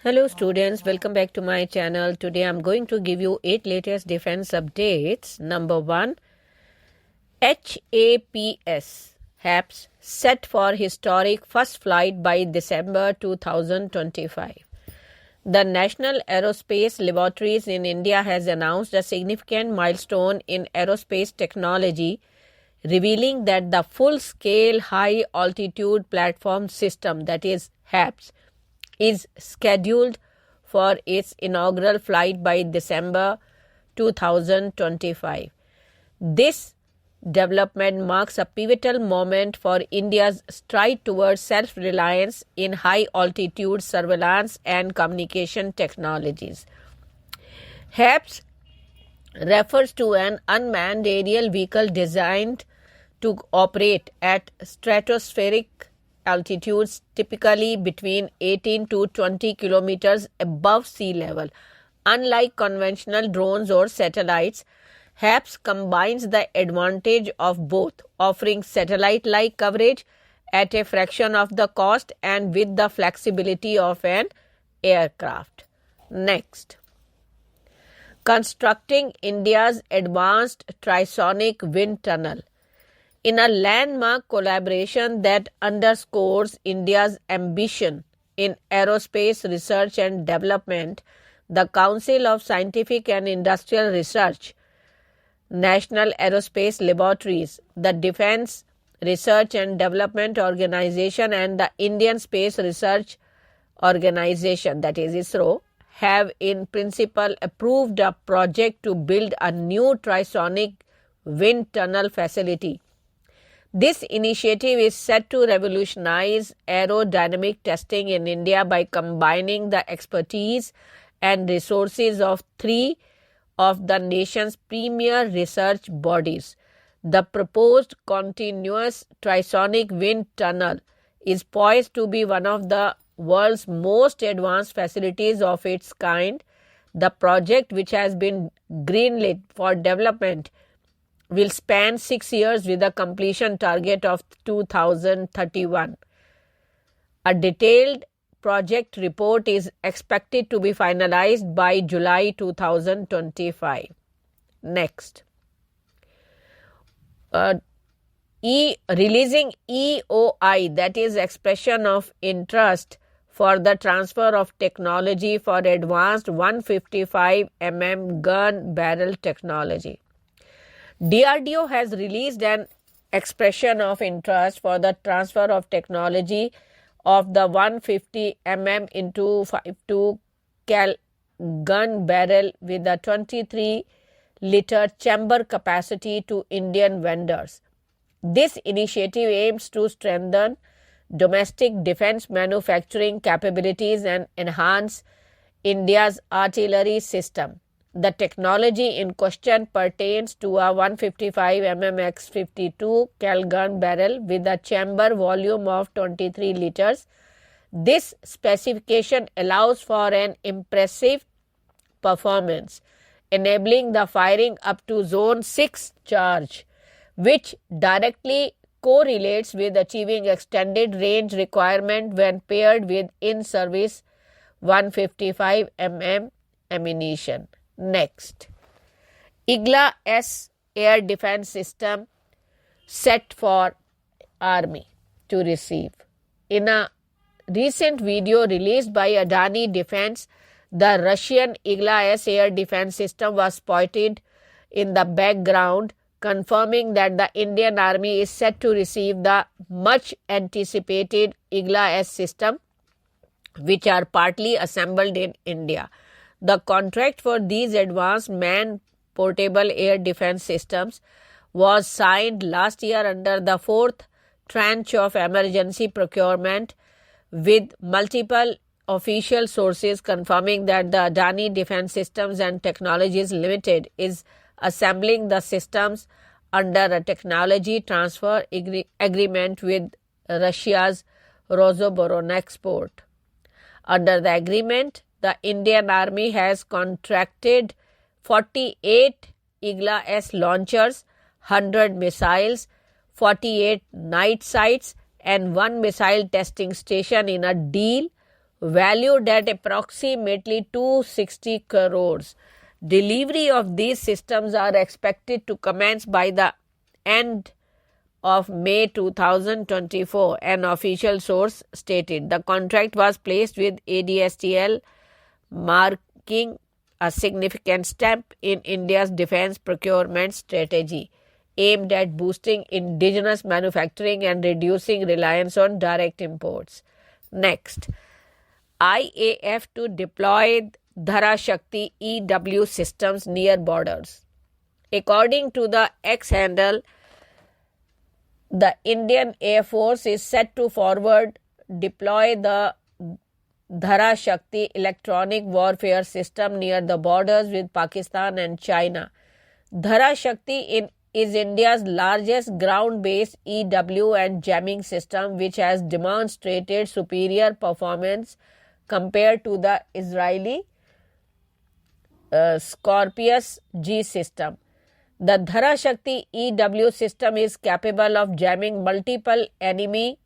Hello students, welcome back to my channel. Today I'm going to give you 8 latest defense updates. Number 1, HAPS set for historic first flight by December 2025. The National Aerospace Laboratories in India has announced a significant milestone in aerospace technology, revealing that the full-scale high-altitude platform system, that is HAPS, is scheduled for its inaugural flight by December 2025. This development marks a pivotal moment for India's stride towards self-reliance in high-altitude surveillance and communication technologies. HAPS refers to an unmanned aerial vehicle designed to operate at stratospheric altitudes, typically between 18 to 20 kilometers above sea level. Unlike conventional drones or satellites, HAPS combines the advantage of both, offering satellite-like coverage at a fraction of the cost and with the flexibility of an aircraft. Next, constructing India's advanced trisonic wind tunnel. In a landmark collaboration that underscores India's ambition in aerospace research and development, the Council of Scientific and Industrial Research, National Aerospace Laboratories, the Defense Research and Development Organization, and the Indian Space Research Organization, that is ISRO, have in principle approved a project to build a new trisonic wind tunnel facility. This initiative is set to revolutionize aerodynamic testing in India by combining the expertise and resources of 3 of the nation's premier research bodies. The proposed continuous trisonic wind tunnel is poised to be one of the world's most advanced facilities of its kind. The project, which has been greenlit for development, will span 6 years with a completion target of 2031. A detailed project report is expected to be finalized by July 2025. Next, releasing EOI, that is expression of interest for the transfer of technology for advanced 155 mm gun barrel technology. DRDO has released an expression of interest for the transfer of technology of the 150 mm into 52 cal gun barrel with a 23-liter chamber capacity to Indian vendors. This initiative aims to strengthen domestic defense manufacturing capabilities and enhance India's artillery system. The technology in question pertains to a 155 mm X52 cal gun barrel with a chamber volume of 23 liters. This specification allows for an impressive performance, enabling the firing up to Zone 6 charge, which directly correlates with achieving extended range requirement when paired with in-service 155 mm ammunition. Next, IGLA-S air defense system set for Army to receive. In a recent video released by Adani Defense, the Russian IGLA-S air defense system was spotted in the background, confirming that the Indian Army is set to receive the much anticipated IGLA-S system, which are partly assembled in India. The contract for these advanced man-portable air defense systems was signed last year under the 4th tranche of emergency procurement, with multiple official sources confirming that the Adani Defense Systems and Technologies Limited is assembling the systems under a technology transfer agreement with Russia's Rosoboronexport. Under the agreement, the Indian Army has contracted 48 IGLA-S launchers, 100 missiles, 48 night sites and 1 missile testing station in a deal valued at approximately 260 crores. Delivery of these systems are expected to commence by the end of May 2024, an official source stated. The contract was placed with ADSTL, marking a significant step in India's defense procurement strategy, aimed at boosting indigenous manufacturing and reducing reliance on direct imports. Next, IAF to deploy Dhara Shakti EW systems near borders. According to the X handle, the Indian Air Force is set to forward deploy the Dhara Shakti electronic warfare system near the borders with Pakistan and China. Dhara Shakti is India's largest ground-based EW and jamming system, which has demonstrated superior performance compared to the Israeli Scorpius G system. The Dhara Shakti EW system is capable of jamming multiple enemy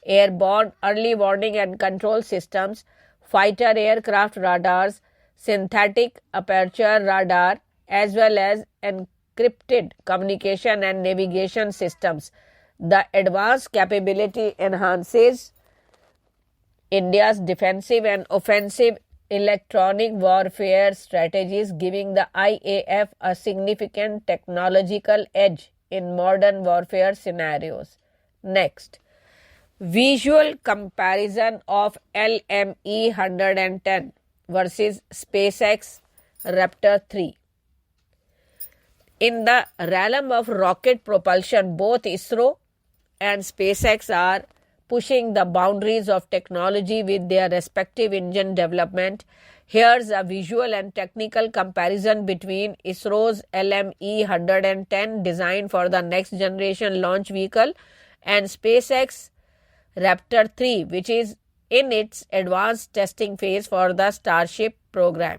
airborne early warning and control systems, fighter aircraft radars, synthetic aperture radar, as well as encrypted communication and navigation systems. The advanced capability enhances India's defensive and offensive electronic warfare strategies, giving the IAF a significant technological edge in modern warfare scenarios. Next, visual comparison of LME 110 versus SpaceX Raptor 3. In the realm of rocket propulsion, both ISRO and SpaceX are pushing the boundaries of technology with their respective engine development. Here's a visual and technical comparison between ISRO's LME 110 designed for the next generation launch vehicle and SpaceX Raptor 3, which is in its advanced testing phase for the Starship program.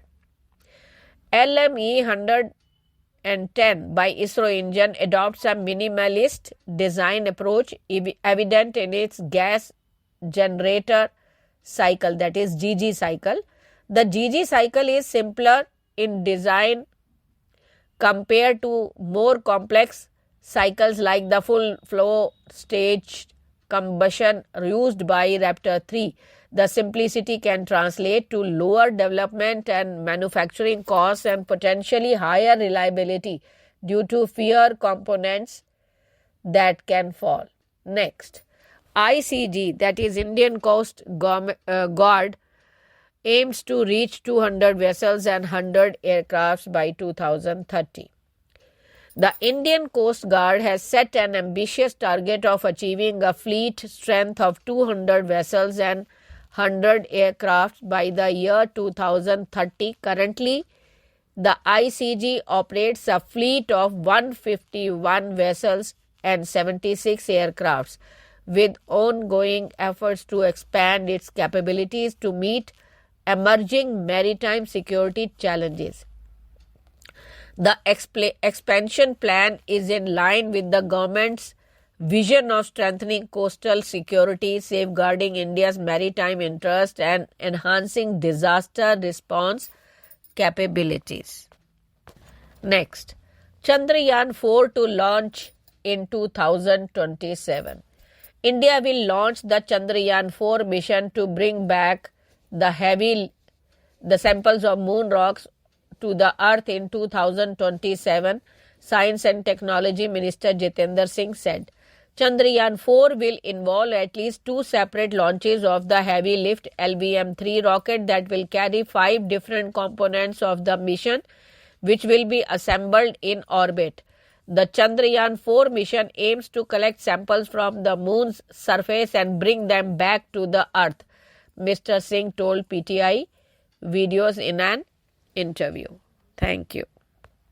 LME 110 by ISRO engine adopts a minimalist design approach evident in its gas generator cycle, that is GG cycle. The GG cycle is simpler in design compared to more complex cycles like the full flow stage combustion used by Raptor 3. The simplicity can translate to lower development and manufacturing costs and potentially higher reliability due to fewer components that can fall. Next, ICG, that is Indian Coast Guard, aims to reach 200 vessels and 100 aircrafts by 2030. The Indian Coast Guard has set an ambitious target of achieving a fleet strength of 200 vessels and 100 aircraft by the year 2030. Currently, the ICG operates a fleet of 151 vessels and 76 aircrafts, with ongoing efforts to expand its capabilities to meet emerging maritime security challenges. The expansion plan is in line with the government's vision of strengthening coastal security, safeguarding India's maritime interest, and enhancing disaster response capabilities. Next, Chandrayaan-4 to launch in 2027. India will launch the Chandrayaan-4 mission to bring back the samples of moon rocks to the earth in 2027, Science and Technology Minister Jitendra Singh said. Chandrayaan-4 will involve at least 2 separate launches of the heavy lift LVM-3 rocket that will carry 5 different components of the mission, which will be assembled in orbit. The Chandrayaan-4 mission aims to collect samples from the moon's surface and bring them back to the earth, Mr. Singh told PTI videos in an interview. Thank you.